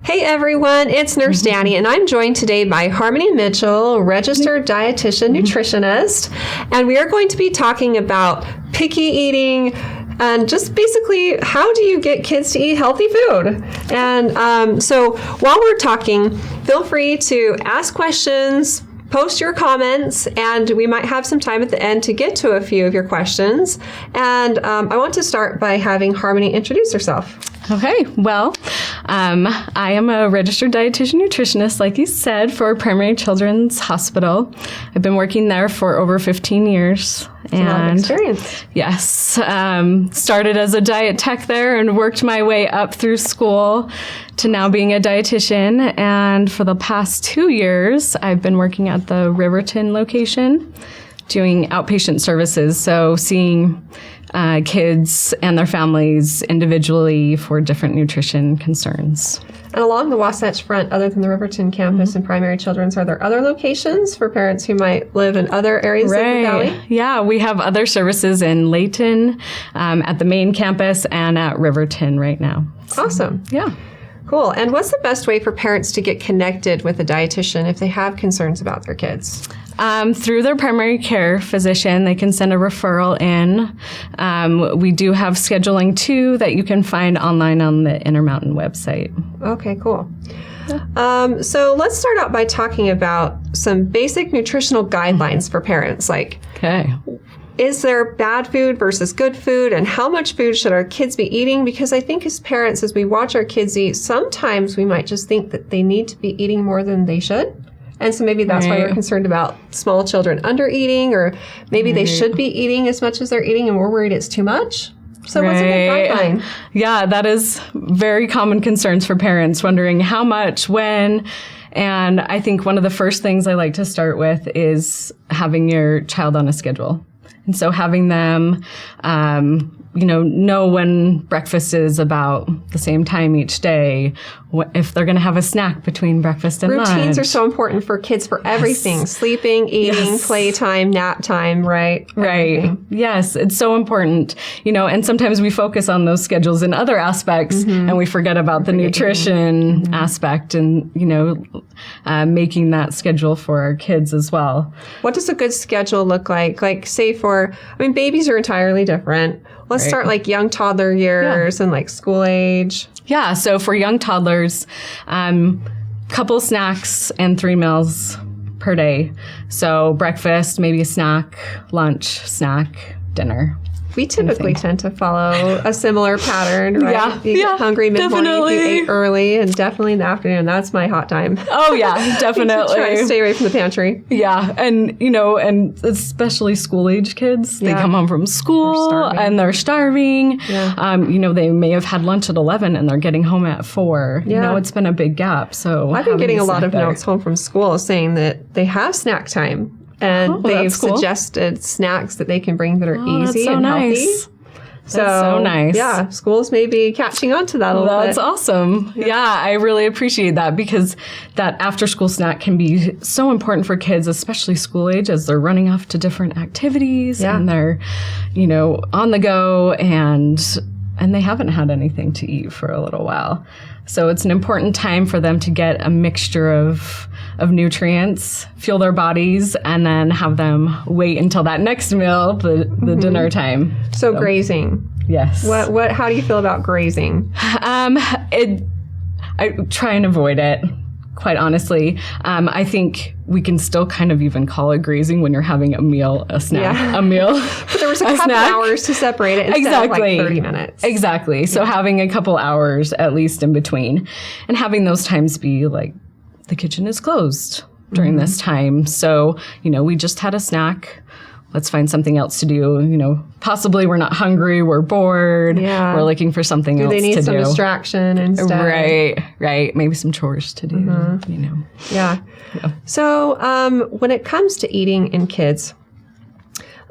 Hey everyone, it's Nurse Dani, and I'm joined today by Harmony Mitchell, registered dietitian nutritionist, and we are going to be talking about picky eating and just basically how do you get kids to eat healthy food. And so while we're talking, feel free to ask questions, post your comments, and we might have some time at the end to get to a few of your questions. And I want to start by having Harmony introduce herself. Okay, well, I am a registered dietitian nutritionist, like you said, for Primary Children's Hospital. I've been working there for over 15 years. That's a lot of experience. Yes, started as a diet tech there and worked my way up through school to now being a dietitian. And for the past 2 years, I've been working at the Riverton location, doing outpatient services, so seeing kids and their families individually for different nutrition concerns. And along the Wasatch Front, other than the Riverton campus and Primary Children's, are there other locations for parents who might live in other areas of the valley? Yeah, we have other services in Layton, at the main campus, and at Riverton right now. Awesome. Yeah. Cool. And what's the best way for parents to get connected with a dietitian if they have concerns about their kids? Through their primary care physician, they can send a referral in. We do have scheduling too that you can find online on the Intermountain website. Okay, cool. Yeah. So let's start out by talking about some basic nutritional guidelines for parents. Like, is there bad food versus good food, and how much food should our kids be eating? Because I think as parents, as we watch our kids eat, sometimes we might just think that they need to be eating more than they should. And so maybe that's why we're concerned about small children under eating, or maybe they should be eating as much as they're eating and we're worried it's too much. So what's a good guideline? Yeah, that is very common concerns for parents, wondering how much, when. And I think one of the first things I like to start with is having your child on a schedule. And so having them, know when breakfast is about the same time each day, if they're going to have a snack between breakfast and lunch. Routines are so important for kids for everything. Yes. Sleeping, eating, playtime, nap time, right? Right. Yes, it's so important. And sometimes we focus on those schedules in other aspects and we forget about the nutrition aspect and, making that schedule for our kids as well. What does a good schedule look like? Like, say babies are entirely different. Let's start like young toddler years and like school age. Yeah, so for young toddlers, couple snacks and 3 meals per day. So breakfast, maybe a snack, lunch, snack, dinner. We typically tend to follow a similar pattern, right? Yeah, you get hungry mid-morning, you eat early, and definitely in the afternoon. That's my hot time. Oh, yeah, definitely. Try to stay away from the pantry. Yeah, and, and especially school-age kids, they come home from school and they're starving. Yeah. They may have had lunch at 11 and they're getting home at 4. Yeah. It's been a big gap. So I've been getting a lot of notes home from school saying that they have snack time. And they've suggested snacks that they can bring that are easy and healthy. That's so nice. Yeah, schools may be catching on to that a little bit. That's awesome. Yeah, I really appreciate that because that after-school snack can be so important for kids, especially school age, as they're running off to different activities and they're, on the go and they haven't had anything to eat for a little while. So it's an important time for them to get a mixture of nutrients, fuel their bodies, and then have them wait until that next meal, the dinner time. So grazing. Yes. How do you feel about grazing? I try and avoid it, quite honestly. I think we can still kind of even call it grazing when you're having a meal, a snack, a meal. But there was a couple hours to separate it instead of like 30 minutes. Exactly. So having a couple hours at least in between and having those times be like, the kitchen is closed during this time. So, we just had a snack. Let's find something else to do. Possibly we're not hungry. We're bored. Yeah. We're looking for something else to do. They need some distraction instead. Right. Maybe some chores to do, Yeah. So when it comes to eating in kids,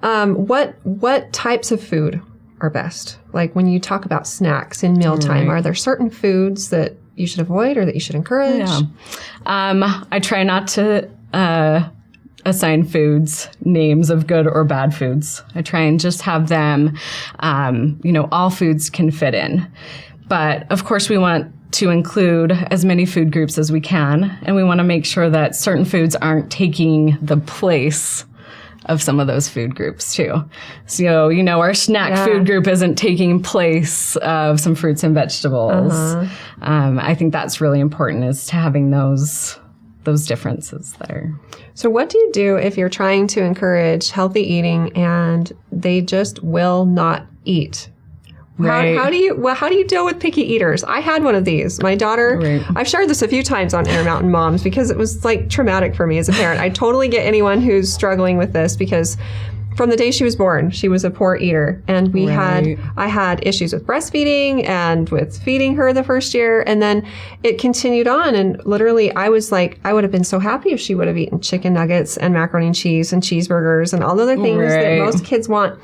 what types of food are best? Like when you talk about snacks in mealtime, are there certain foods that you should avoid or that you should encourage? Yeah. I try not to assign foods names of good or bad foods. I try and just have them, all foods can fit in. But of course we want to include as many food groups as we can. And we want to make sure that certain foods aren't taking the place of some of those food groups too. So, our snack food group isn't taking place of some fruits and vegetables. I think that's really important, is to having those differences there. So what do you do if you're trying to encourage healthy eating and they just will not eat? Right. How do you deal with picky eaters? I had one of these. My daughter, I've shared this a few times on Intermountain Moms because it was like traumatic for me as a parent. I totally get anyone who's struggling with this, because from the day she was born, she was a poor eater. And I had issues with breastfeeding and with feeding her the first year. And then it continued on. And literally, I was like, I would have been so happy if she would have eaten chicken nuggets and macaroni and cheese and cheeseburgers and all the other things that most kids want.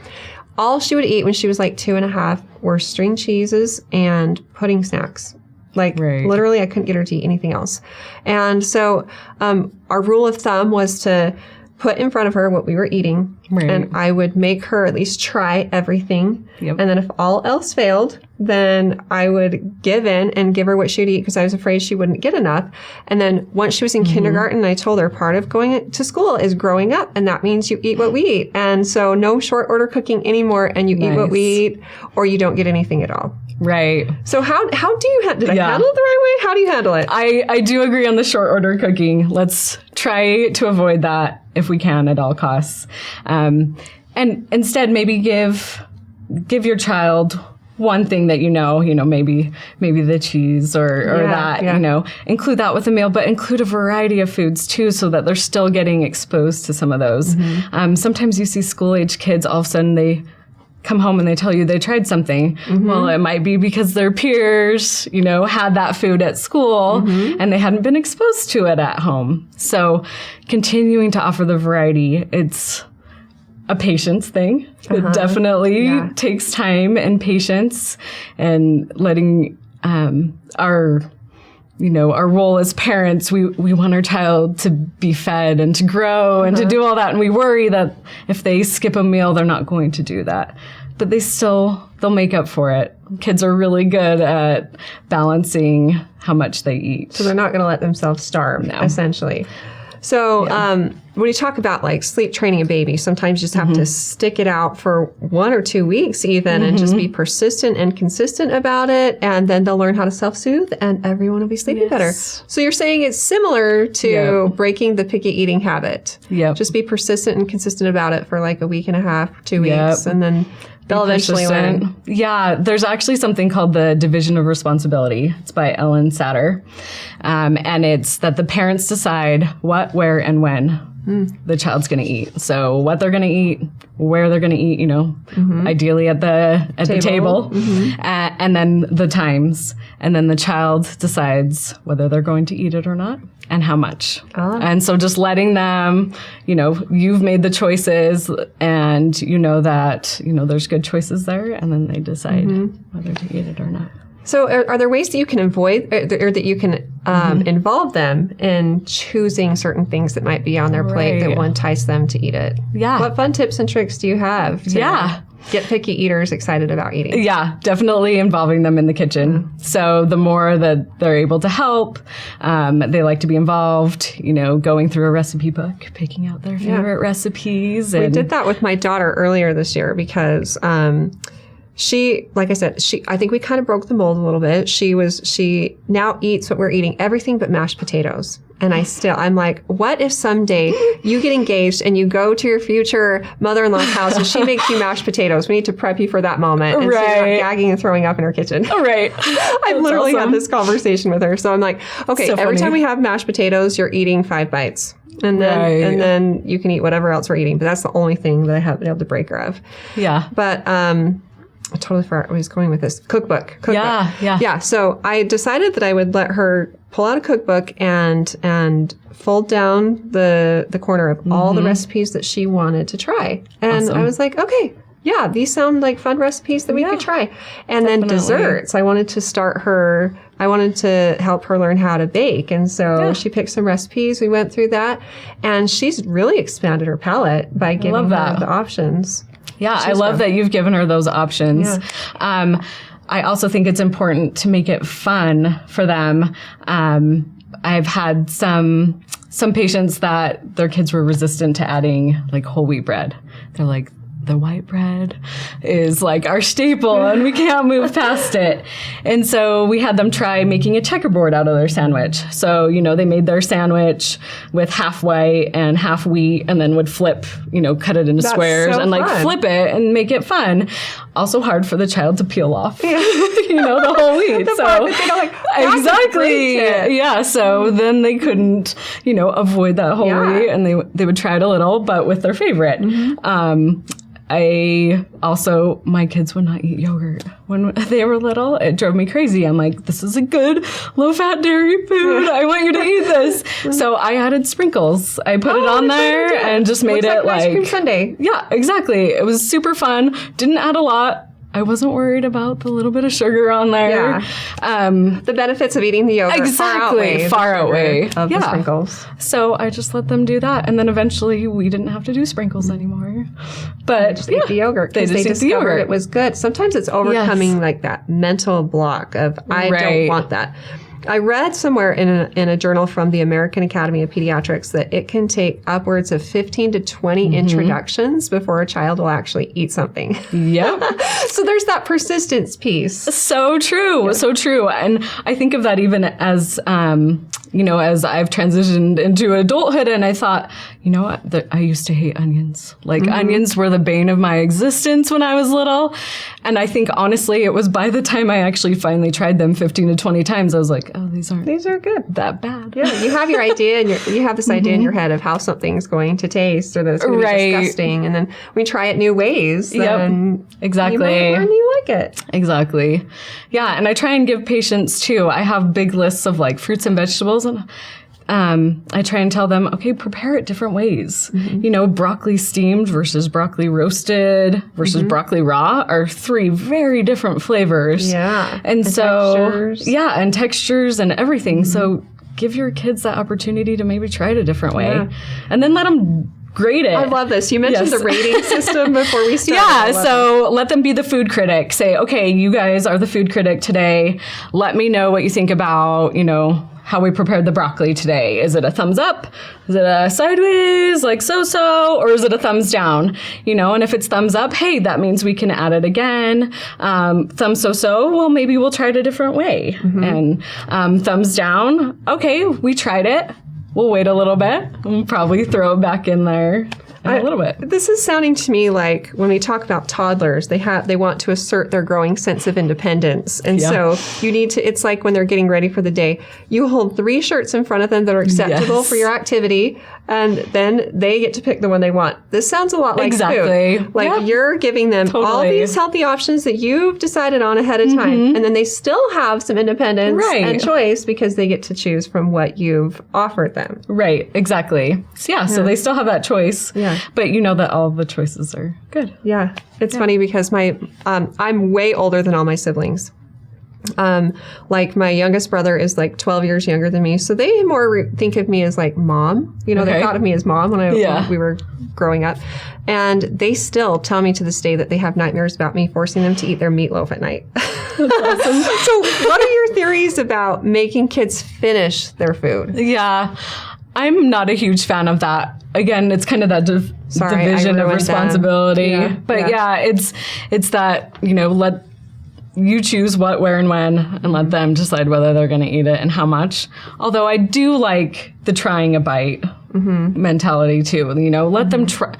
All she would eat when she was like 2.5 were string cheeses and pudding snacks. Literally, I couldn't get her to eat anything else. And so our rule of thumb was to put in front of her what we were eating. And I would make her at least try everything. And then if all else failed, then I would give in and give her what she'd eat, because I was afraid she wouldn't get enough. And then once she was in kindergarten, I told her part of going to school is growing up, and that means you eat what we eat. And so no short order cooking anymore, and you eat what we eat, or you don't get anything at all. Right. So how do you did I handle it the right way? How do you handle it? I do agree on the short order cooking. Let's try to avoid that if we can at all costs. And instead maybe give your child one thing that maybe the cheese or that, include that with the meal, but include a variety of foods too, so that they're still getting exposed to some of those. Sometimes you see school age kids, all of a sudden they come home and they tell you they tried something. Well, it might be because their peers, had that food at school and they hadn't been exposed to it at home. So continuing to offer the variety, it's a patience thing. It definitely takes time and patience, and letting our role as parents, we want our child to be fed and to grow and to do all that. And we worry that if they skip a meal, they're not going to do that. But they'll make up for it. Kids are really good at balancing how much they eat. So they're not going to let themselves starve, essentially. So when you talk about like sleep training a baby, sometimes you just have to stick it out for 1 or 2 weeks even, and just be persistent and consistent about it. And then they'll learn how to self-soothe, and everyone will be sleeping better. So you're saying it's similar to breaking the picky eating habit. Just be persistent and consistent about it for like 1.5 weeks, 2 weeks, and then they'll eventually learn. Yeah, there's actually something called the division of responsibility. It's by Ellen Satter. And it's that the parents decide what, where, and when the child's going to eat. So what they're going to eat, where they're going to eat, ideally at the table, and then the times. And then the child decides whether they're going to eat it or not, and how much. And so just letting them, you've made the choices, and that, there's good choices there, and then they decide whether to eat it or not. So are there ways that you can avoid, or that you can involve them in choosing certain things that might be on their plate that will entice them to eat it? What fun tips and tricks do you have to get picky eaters excited about eating? Definitely involving them in the kitchen. So the more that they're able to help, they like to be involved, going through a recipe book, picking out their favorite recipes. We did that with my daughter earlier this year because she, like I said, I think we kind of broke the mold a little bit. She now eats what we're eating, everything but mashed potatoes. And I'm like, what if someday you get engaged and you go to your future mother-in-law's house and she makes you mashed potatoes? We need to prep you for that moment. And so you're not gagging and throwing up in her kitchen. I've literally had this conversation with her. So I'm like, okay, so every time we have mashed potatoes, you're eating 5 bites. And then you can eat whatever else we're eating. But that's the only thing that I have been able to break her of. But I totally forgot where I was going with this. Cookbook. Yeah. So I decided that I would let her pull out a cookbook and fold down the corner of all the recipes that she wanted to try. And I was like, okay, these sound like fun recipes that we could try. And then desserts. I wanted to help her learn how to bake. And so she picked some recipes. We went through that. And she's really expanded her palate by giving her the options. I love that you've given her those options. I also think it's important to make it fun for them. I've had some patients that their kids were resistant to adding like whole wheat bread. They're like, the white bread is like our staple and we can't move past it. And so we had them try making a checkerboard out of their sandwich. So, they made their sandwich with half white and half wheat and then would flip, cut it into squares and like flip it and make it fun. Also hard for the child to peel off, the whole wheat. So exactly. Yeah. So then they couldn't, avoid that whole wheat and they would try it a little, but with their favorite. My kids would not eat yogurt when they were little. It drove me crazy. I'm like, this is a good low-fat dairy food. I want you to eat this. So I added sprinkles. I put it on there and just made it like ice cream sundae. Yeah, exactly. It was super fun. Didn't add a lot. I wasn't worried about the little bit of sugar on there. Yeah. The benefits of eating the yogurt far outweigh the sprinkles. So I just let them do that. And then eventually we didn't have to do sprinkles anymore. But they just ate the yogurt because they discovered it was good. Sometimes it's overcoming like that mental block of, I don't want that. I read somewhere in a journal from the American Academy of Pediatrics that it can take upwards of 15 to 20 introductions before a child will actually eat something. Yep. So there's that persistence piece. So true. Yeah. So true. And I think of that even as, as I've transitioned into adulthood and I thought, I used to hate onions. Like onions were the bane of my existence when I was little. And I think honestly, it was by the time I actually finally tried them 15 to 20 times, I was like, oh, these are good. That bad. Yeah, you have your idea and you have this idea in your head of how something's going to taste or that it's going to be disgusting. And then we try it new ways. Then exactly. You might learn you like it. Exactly. Yeah, and I try and give patients too. I have big lists of like fruits and vegetables and I try and tell them, okay, prepare it different ways. Broccoli steamed versus broccoli roasted versus broccoli raw are 3 very different flavors. Yeah. And so, textures. Yeah, and textures and everything. So give your kids that opportunity to maybe try it a different way. Yeah. And then let them grade it. I love this. You mentioned the rating system before we started. Yeah, so let them be the food critic. Say, okay, you guys are the food critic today. Let me know what you think about, how we prepared the broccoli today. Is it a thumbs up? Is it a sideways, like so-so? Or is it a thumbs down? And if it's thumbs up, hey, that means we can add it again. Thumbs so-so, well, maybe we'll try it a different way. And thumbs down, okay, we tried it. We'll wait a little bit and probably throw it back in there. A little bit. This is sounding to me like when we talk about toddlers, they want to assert their growing sense of independence. And so you need to, it's like when they're getting ready for the day, you hold 3 shirts in front of them that are acceptable for your activity, and then they get to pick the one they want. This sounds a lot like food. Like you're giving them all these healthy options that you've decided on ahead of time, and then they still have some independence and choice because they get to choose from what you've offered them. Right, exactly. So they still have that choice. Yeah. But you know that all the choices are good. Yeah. It's funny because I'm way older than all my siblings. Like my youngest brother is like 12 years younger than me. So they more think of me as like mom. They thought of me as mom when we were growing up. And they still tell me to this day that they have nightmares about me forcing them to eat their meatloaf at night. That's awesome. So what are your theories about making kids finish their food? Yeah. I'm not a huge fan of that. Again, it's kind of that division of responsibility. But it's that, let you choose what, where, and when, and let them decide whether they're going to eat it and how much. Although I do like the trying a bite mentality too. Let them try,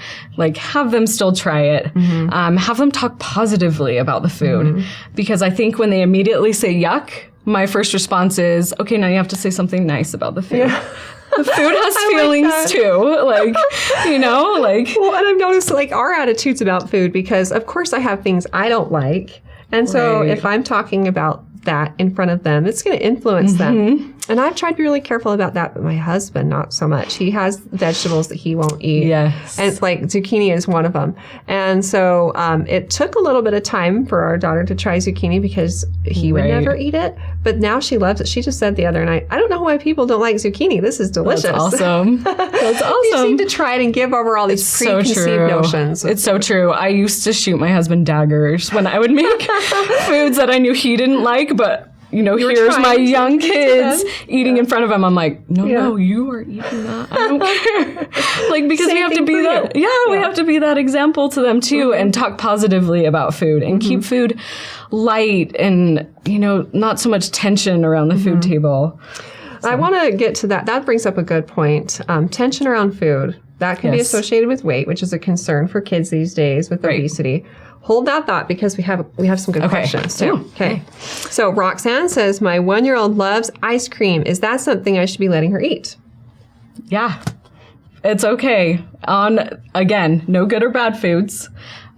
have them still try it. Have them talk positively about the food. Because I think when they immediately say yuck, my first response is, okay, now you have to say something nice about the food. Yeah. The food has feelings too, Well, and I've noticed our attitudes about food because, of course, I have things I don't like, and so if I'm talking about that in front of them, it's going to influence them. And I've tried to be really careful about that, but my husband, not so much. He has vegetables that he won't eat. Yes. And it's like zucchini is one of them. And so it took a little bit of time for our daughter to try zucchini because he would never eat it. But now she loves it. She just said the other night, I don't know why people don't like zucchini. This is delicious. That's awesome. That's awesome. You seem to try it and give over all these preconceived notions. It's so true. I used to shoot my husband daggers when I would make foods that I knew he didn't like, but here's my young kids eating in front of him. I'm like, no, you are eating that. I don't care. Like, because we have to be that. We have to be that example to them too, and talk positively about food and keep food light and, not so much tension around the food table. So. I want to get to that. That brings up a good point. Tension around food. That can be associated with weight, which is a concern for kids these days with obesity. Hold that thought because we have some good questions too. Okay. So Roxanne says, my 1-year-old loves ice cream. Is that something I should be letting her eat? Yeah, it's okay. Again, no good or bad foods,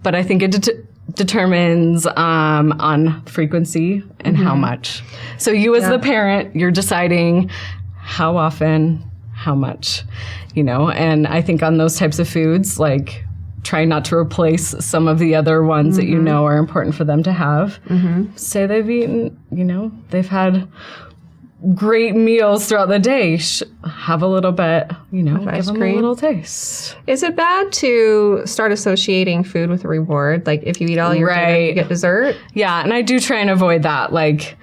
but I think it determines on frequency and how much. So you as the parent, you're deciding how often, how much, and I think on those types of foods, like, try not to replace some of the other ones that are important for them to have. Say they've eaten, they've had great meals throughout the day. Have a little bit, give them a little taste. Is it bad to start associating food with a reward? Like if you eat all your dinner, you get dessert? Yeah, and I do try and avoid that, like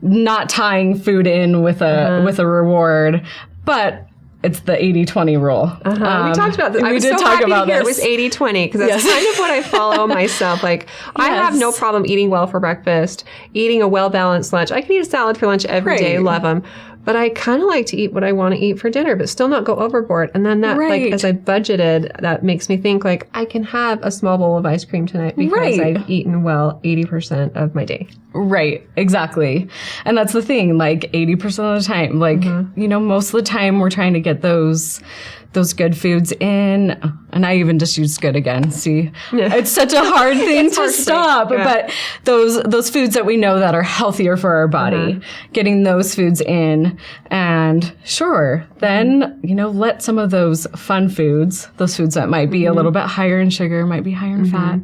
not tying food in with a reward, but it's the 80-20 rule. We talked about this. I was so happy to hear it was 80-20 because that's kind of what I follow myself. Like, I have no problem eating well for breakfast, eating a well-balanced lunch. I can eat a salad for lunch every day, love them. But I kind of like to eat what I want to eat for dinner, but still not go overboard. And then that, like, as I budgeted, that makes me think, like, I can have a small bowl of ice cream tonight because I've eaten well 80% of my day. Right, exactly. And that's the thing, like 80% of the time, like, most of the time we're trying to get those good foods in. And I even just used good again. See, it's such a hard thing to stop. But those foods that we know that are healthier for our body, getting those foods in. And then, let some of those fun foods, those foods that might be a little bit higher in sugar, might be higher in fat,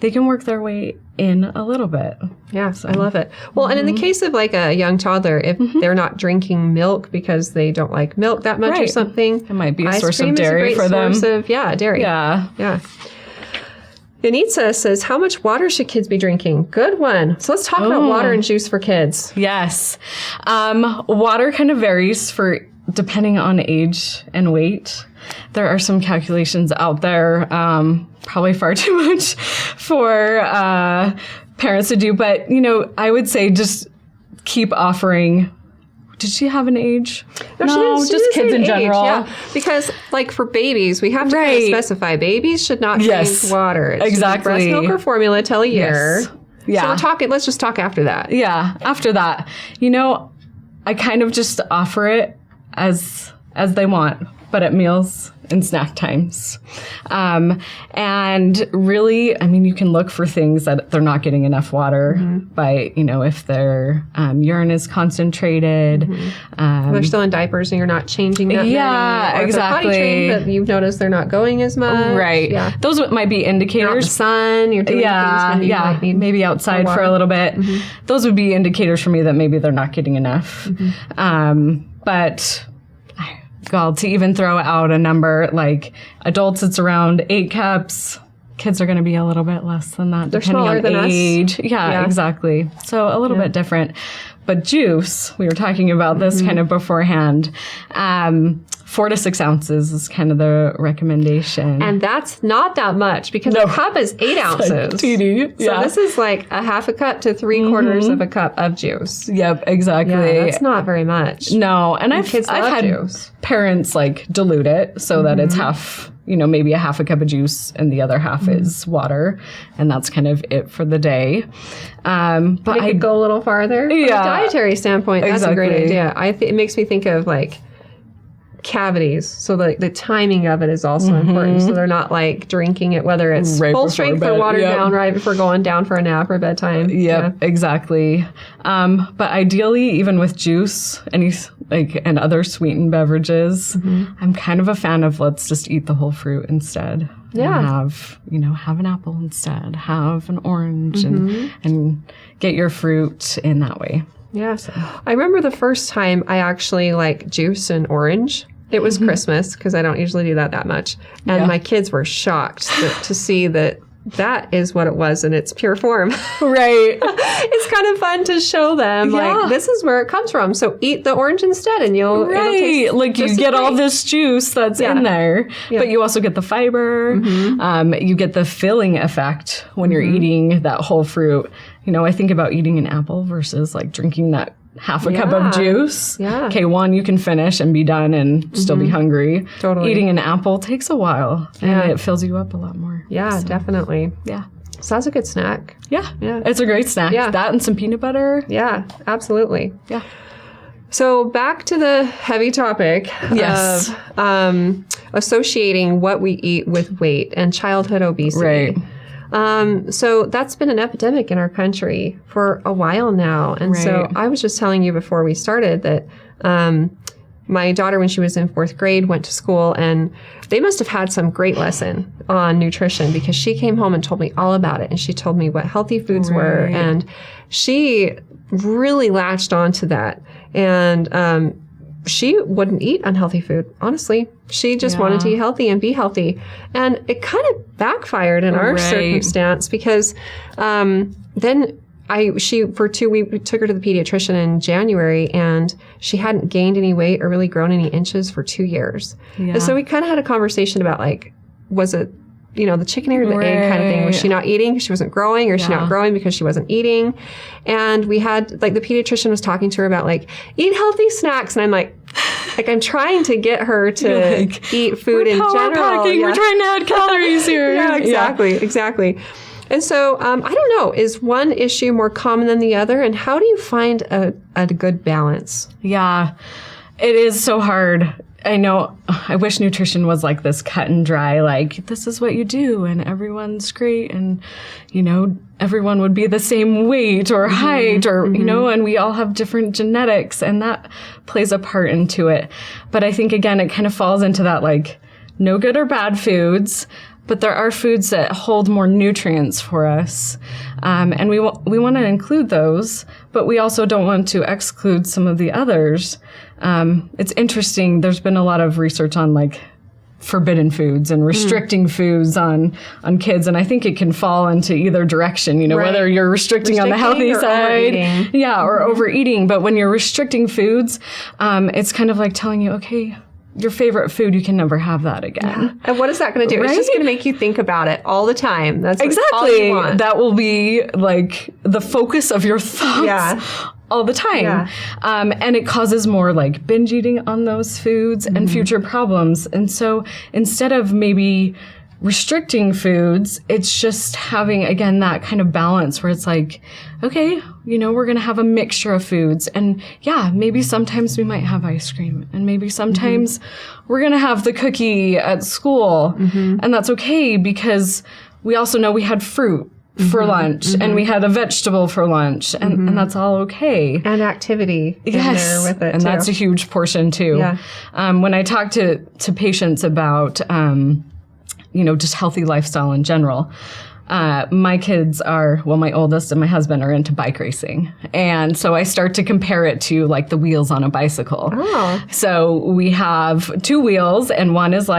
they can work their way in a little bit. Yeah, I love it. Well, and in the case of like a young toddler, if they're not drinking milk because they don't like milk that much or something, it might be a source of dairy for them. Dairy. Yeah. Yanitza says, how much water should kids be drinking? Good one. So let's talk about water and juice for kids. Yes. Water kind of varies depending on age and weight. There are some calculations out there, probably far too much for parents to do. But, I would say just keep offering. Did she have an age? No, just kids in general. Yeah, because like for babies, we have to kind of specify. Babies should not drink water. It's exactly. Breast milk or formula till a year. Yeah. So let's just talk after that. Yeah, after that. I kind of just offer it as they want, but at meals and snack times. And really, you can look for things that they're not getting enough water by, if their urine is concentrated. They're still in diapers and you're not changing that many. Yeah, or exactly. Potty trained, but you've noticed they're not going as much. Right. Yeah. Those might be indicators. You're out in the sun, you're doing things when you might need maybe outside for a little bit. Those would be indicators for me that maybe they're not getting enough. But God, to even throw out a number, like adults, it's around 8 cups. Kids are going to be a little bit less than that, They're depending on than age. Us. Yeah, exactly. So a little bit different. But juice, we were talking about this kind of beforehand. 4 to 6 ounces is kind of the recommendation. And that's not that much because a cup is 8 ounces. Like teeny. So this is like a half a cup to 3/4 of a cup of juice. Yep, exactly. Yeah, that's not very much. No, and I've had juice. Parents like dilute it so that it's half, maybe a half a cup of juice and the other half is water. And that's kind of it for the day. But I could go a little farther. From a dietary standpoint, that's a great idea. It makes me think of like cavities. So the timing of it is also important. So they're not like drinking it, whether it's right full strength or watered down right before going down for a nap or bedtime. Exactly. But ideally, even with juice, and other sweetened beverages, I'm kind of a fan of let's just eat the whole fruit instead. Yeah. And have an apple instead, have an orange and get your fruit in that way. Yeah. So. I remember the first time I actually juice an orange. It was Christmas because I don't usually do that much. And my kids were shocked to see that is what it was in its pure form. Right. It's kind of fun to show them this is where it comes from. So eat the orange instead and it'll taste you get all this juice that's in there, but you also get the fiber. You get the filling effect when you're eating that whole fruit. I think about eating an apple versus drinking that half a cup of juice. Yeah. Okay, one, you can finish and be done and still be hungry. Totally. Eating an apple takes a while and it fills you up a lot more. Yeah, definitely. Yeah. So that's a good snack. Yeah. It's a great snack. Yeah. That and some peanut butter. Yeah, absolutely. Yeah. So back to the heavy topic of associating what we eat with weight and childhood obesity. Right. So that's been an epidemic in our country for a while now. And so I was just telling you before we started that my daughter, when she was in 4th grade, went to school and they must have had some great lesson on nutrition because she came home and told me all about it. And she told me what healthy foods were. And she really latched onto that. And she wouldn't eat unhealthy food, honestly. She just wanted to eat healthy and be healthy. And it kind of backfired in our circumstance because then for 2 weeks, we took her to the pediatrician in January and she hadn't gained any weight or really grown any inches for 2 years. Yeah. And so we kind of had a conversation about was it, the chicken or the egg kind of thing. Was she not eating because she wasn't growing, or is she not growing because she wasn't eating? And we had, the pediatrician was talking to her about, eat healthy snacks. And I'm I'm trying to get her to eat food in general. Packing. We're trying to add calories here. Exactly. And so, I don't know, is one issue more common than the other? And how do you find a good balance? Yeah, it is so hard. I know, I wish nutrition was this cut and dry, this is what you do and everyone's great and, everyone would be the same weight or height or, and we all have different genetics and that plays a part into it. But I think, again, it kind of falls into that, no good or bad foods, but there are foods that hold more nutrients for us. And we want to include those, but we also don't want to exclude some of the others. It's interesting. There's been a lot of research on forbidden foods and restricting foods on kids. And I think it can fall into either direction, whether you're restricting on the healthy side. Or overeating. But when you're restricting foods, it's kind of telling you, okay, your favorite food, you can never have that again. Yeah. And what is that going to do? Right? It's just going to make you think about it all the time. That's all you want. That will be the focus of your thoughts all the time. Yeah. And it causes more binge eating on those foods and future problems. And so instead of maybe restricting foods, it's just having, again, that kind of balance where it's okay, we're going to have a mixture of foods. And maybe sometimes we might have ice cream and maybe sometimes we're going to have the cookie at school. And that's okay because we also know we had fruit for lunch and we had a vegetable for lunch and that's all okay. And activity in there with it and that's a huge portion too. Yeah. When I talk to patients about just healthy lifestyle in general. My kids my oldest and my husband are into bike racing. And so I start to compare it to the wheels on a bicycle. Oh. So we have 2 wheels and one is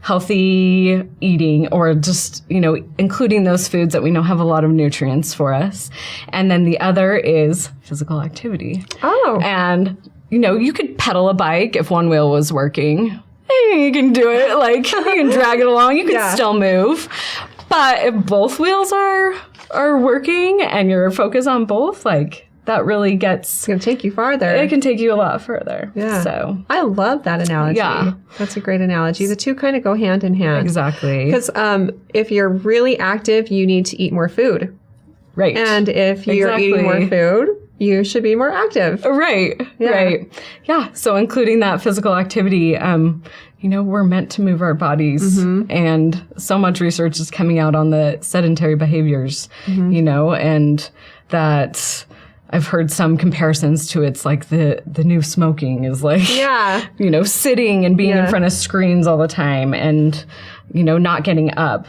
healthy eating or just, including those foods that we know have a lot of nutrients for us. And then the other is physical activity. Oh. And, you could pedal a bike if one wheel was working. You can do it. You can drag it along. You can still move. But if both wheels are working and you're focused on both, that really gets... It's going to take you farther. It can take you a lot further. Yeah. So I love that analogy. Yeah. That's a great analogy. The two kind of go hand in hand. Exactly. Because if you're really active, you need to eat more food. Right. And if you're eating more food, you should be more active. Right. Yeah. Right. Yeah. So including that physical activity, we're meant to move our bodies, and so much research is coming out on the sedentary behaviors, and that I've heard some comparisons to it's like the new smoking is like, sitting and being in front of screens all the time and, not getting up.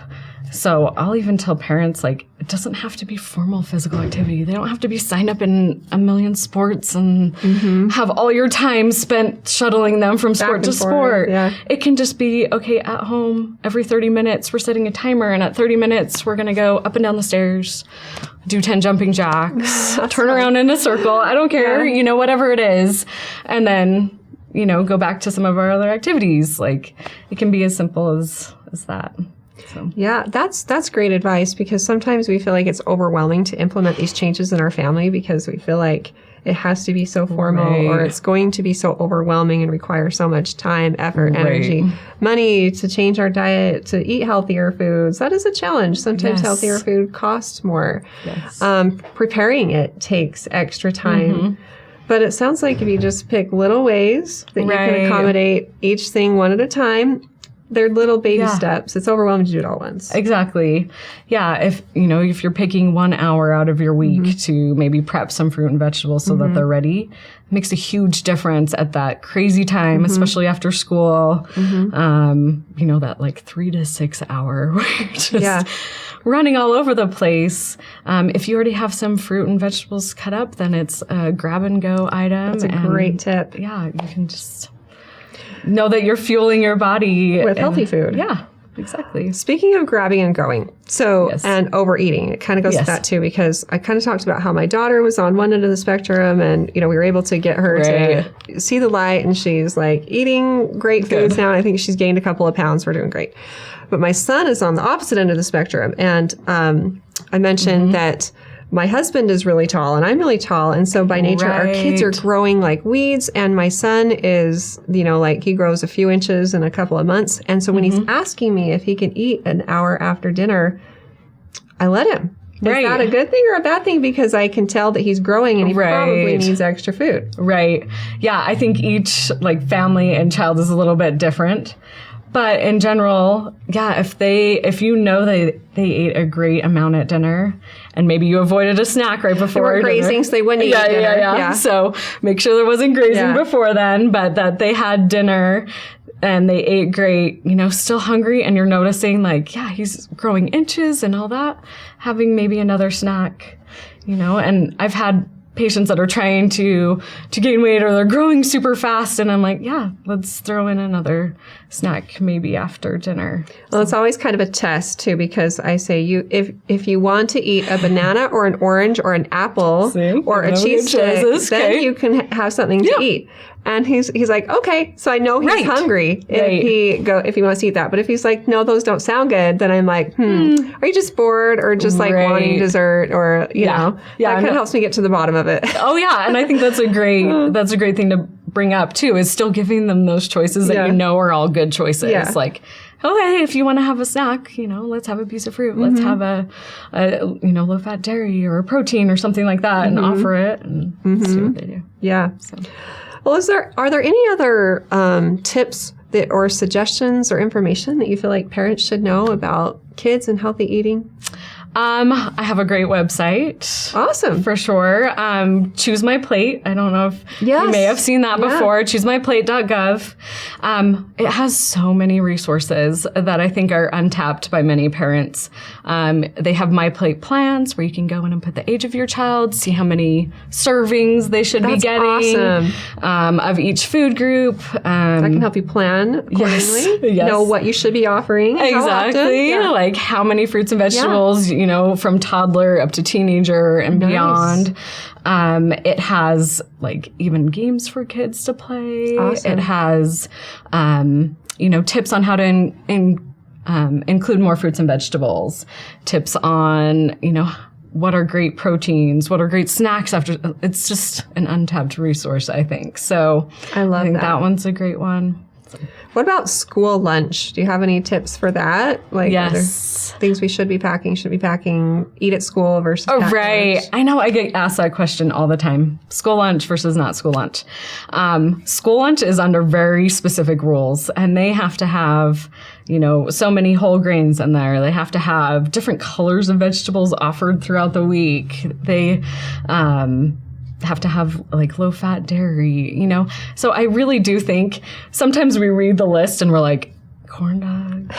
So I'll even tell parents, like, it doesn't have to be formal physical activity. They don't have to be signed up in a million sports and have all your time spent shuttling them from sport to sport. Yeah. It can just be, okay, at home, every 30 minutes, we're setting a timer, and at 30 minutes, we're going to go up and down the stairs, do 10 jumping jacks, turn around in a circle. I don't care, whatever it is. And then, go back to some of our other activities. Like, it can be as simple as that. So. Yeah, that's great advice, because sometimes we feel like it's overwhelming to implement these changes in our family because we feel like it has to be so formal or it's going to be so overwhelming and require so much time, effort, energy, money to change our diet, to eat healthier foods. That is a challenge. Sometimes healthier food costs more. Yes. Preparing it takes extra time. But it sounds like if you just pick little ways that you can accommodate each thing one at a time, they're little baby steps. It's overwhelming to do it all at once. Exactly. Yeah. If you're picking 1 hour out of your week to maybe prep some fruit and vegetables so that they're ready, it makes a huge difference at that crazy time, especially after school. That like 3 to 6 hour where you're just running all over the place. If you already have some fruit and vegetables cut up, then it's a grab and go item. That's a great tip. Yeah. You can just know that you're fueling your body with healthy food. Yeah, exactly. Speaking of grabbing and going, and overeating, it kind of goes to that too, because I kind of talked about how my daughter was on one end of the spectrum, and we were able to get her to see the light, and she's like eating great foods now. I think she's gained a couple of pounds. We're doing great. But my son is on the opposite end of the spectrum, and I mentioned that my husband is really tall and I'm really tall. And so by nature, our kids are growing like weeds. And my son is, he grows a few inches in a couple of months. And so when he's asking me if he can eat an hour after dinner, I let him. Is that a good thing or a bad thing? Because I can tell that he's growing and he probably needs extra food. Right. Yeah. I think each family and child is a little bit different. But in general, if you know they ate a great amount at dinner, and maybe you avoided a snack right before dinner. Grazing, so they wouldn't eat dinner. Yeah. So make sure there wasn't grazing before then, but that they had dinner and they ate great, still hungry, and you're noticing he's growing inches and all that, having maybe another snack, and I've had patients that are trying to gain weight or they're growing super fast, and I'm like, let's throw in another snack maybe after dinner. Well, it's always kind of a test too, because I say if you want to eat a banana or an orange or an apple or a cheese stick, then you can have something to eat. And he's like, okay, so I know he's hungry if he wants to eat that. But if he's like, no, those don't sound good, then I'm like, are you just bored or just wanting dessert or that kind of helps me get to the bottom of it. Oh yeah, and I think that's a great thing to bring up too, is still giving them those choices that are all good choices. Yeah. Like, okay, if you want to have a snack, let's have a piece of fruit. Let's have a low-fat dairy or a protein or something like that, and offer it and see what they do. Yeah. So. Well, are there any other tips or suggestions or information that you feel like parents should know about kids and healthy eating? I have a great website. Awesome. For sure. Choose My Plate. I don't know if you may have seen that before. ChooseMyPlate.gov. It has so many resources that I think are untapped by many parents. They have My Plate plans where you can go in and put the age of your child, see how many servings they should be getting of each food group. That can help you plan accordingly. Yes. Know what you should be offering. Exactly. Like how many fruits and vegetables, from toddler up to teenager and beyond. It has even games for kids to play. Awesome. It has, tips on how to include more fruits and vegetables, tips on, what are great proteins, what are great snacks after. It's just an untapped resource, I think. So I think that one's a great one. What about school lunch? Do you have any tips for that? Like, yes. Things we should be packing, eat at school versus right. lunch? I know I get asked that question all the time. School lunch versus not school lunch. School lunch is under very specific rules, and they have to have, so many whole grains in there. They have to have different colors of vegetables offered throughout the week. They have to have like low-fat dairy, So I really do think sometimes we read the list and we're like, corn dog,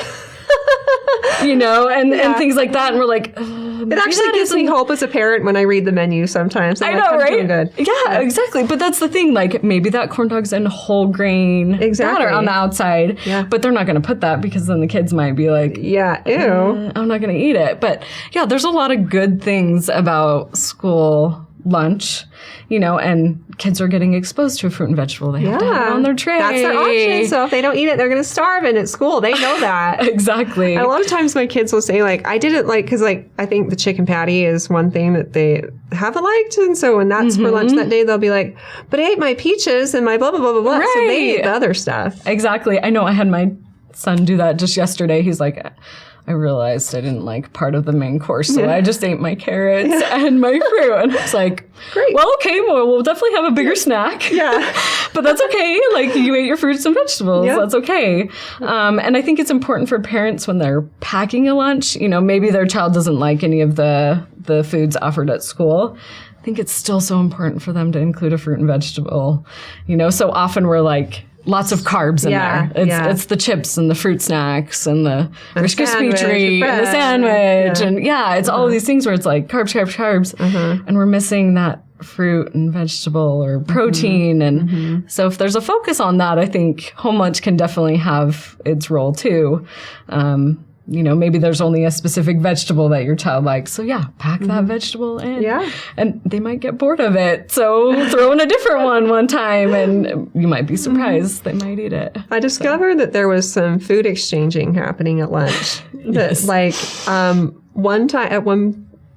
and things like that. And we're like, it actually gives me hope as a parent when I read the menu sometimes. I know, right? Good. Yeah, exactly. But that's the thing. Like, maybe that corn dog's in whole grain batter on the outside. Yeah. But they're not going to put that because then the kids might be like, yeah, ew. I'm not going to eat it. But yeah, there's a lot of good things about school lunch, and kids are getting exposed to a fruit and vegetable. They have to have it on their tray. That's their option. So if they don't eat it, they're going to starve. And at school, they know that. Exactly. And a lot of times my kids will say, like, I didn't like, because like, I think the chicken patty is one thing that they haven't liked. And so when that's for lunch that day, they'll be like, but I ate my peaches and my blah, blah, blah, blah, blah. Right. So they ate the other stuff. Exactly. I know I had my son do that just yesterday. He's like, I realized I didn't like part of the main course, so I just ate my carrots and my fruit. And it's like, great. Well, okay, we'll definitely have a bigger snack. Yeah. But that's okay. Like, you ate your fruits and vegetables. Yeah. That's okay. And I think it's important for parents when they're packing a lunch, maybe their child doesn't like any of the foods offered at school. I think it's still so important for them to include a fruit and vegetable. So often we're like, lots of carbs in there. It's the chips and the fruit snacks and the Rice Krispie treat and the sandwich. And it's all of these things where it's like carbs. And we're missing that fruit and vegetable or protein. And so if there's a focus on that, I think home lunch can definitely have its role too. Maybe there's only a specific vegetable that your child likes. So pack that vegetable in. Yeah. And they might get bored of it. So throw in a different one time and you might be surprised. They might eat it. I discovered that there was some food exchanging happening at lunch. That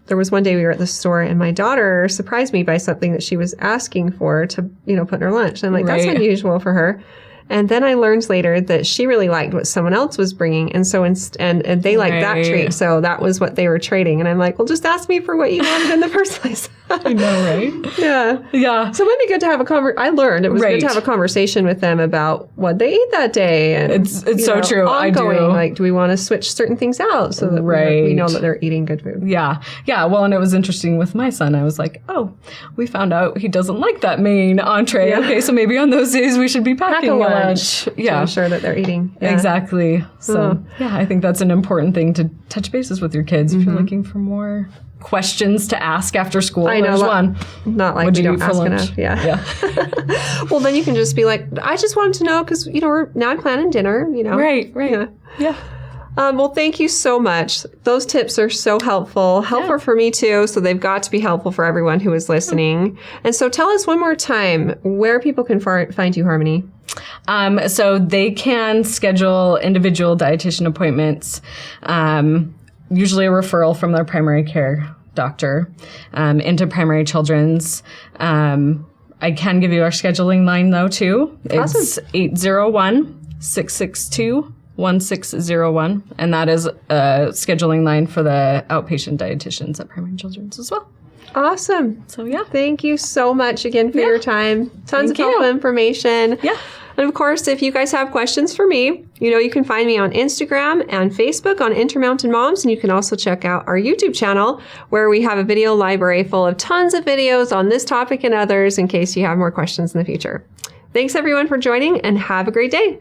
there was one day we were at the store and my daughter surprised me by something that she was asking for to, put in her lunch. And I'm like, that's unusual for her. And then I learned later that she really liked what someone else was bringing. And so, and they liked that treat. So that was what they were trading. And I'm like, well, just ask me for what you wanted in the first place. I know, right? Yeah. Yeah. So it might be good to have I learned it was good to have a conversation with them about what they ate that day. And it's so true. Ongoing, I do. Like, do we want to switch certain things out so that we know that they're eating good food? Yeah. Yeah. Well, and it was interesting with my son. I was like, oh, we found out he doesn't like that main entree. Yeah. Okay. So maybe on those days we should be packing a lunch. Yeah. To ensure that they're eating. Yeah. Exactly. So I think that's an important thing to touch bases with your kids if you're looking for more questions to ask after school. I know. There's one. Not like we don't ask enough. Yeah. Well, then you can just be like, I just wanted to know because, now I'm planning dinner, Right. Yeah. Well, thank you so much. Those tips are so helpful for me too. So they've got to be helpful for everyone who is listening. And so tell us one more time where people can find you, Harmony. So they can schedule individual dietitian appointments, usually a referral from their primary care doctor, into Primary Children's. I can give you our scheduling line though too. Awesome. It's 801-662-1601. And that is a scheduling line for the outpatient dietitians at Primary Children's as well. Awesome. So thank you so much again for your time. Tons of helpful information. Yeah. And of course, if you guys have questions for me, you can find me on Instagram and Facebook on Intermountain Moms. And you can also check out our YouTube channel where we have a video library full of tons of videos on this topic and others in case you have more questions in the future. Thanks everyone for joining and have a great day.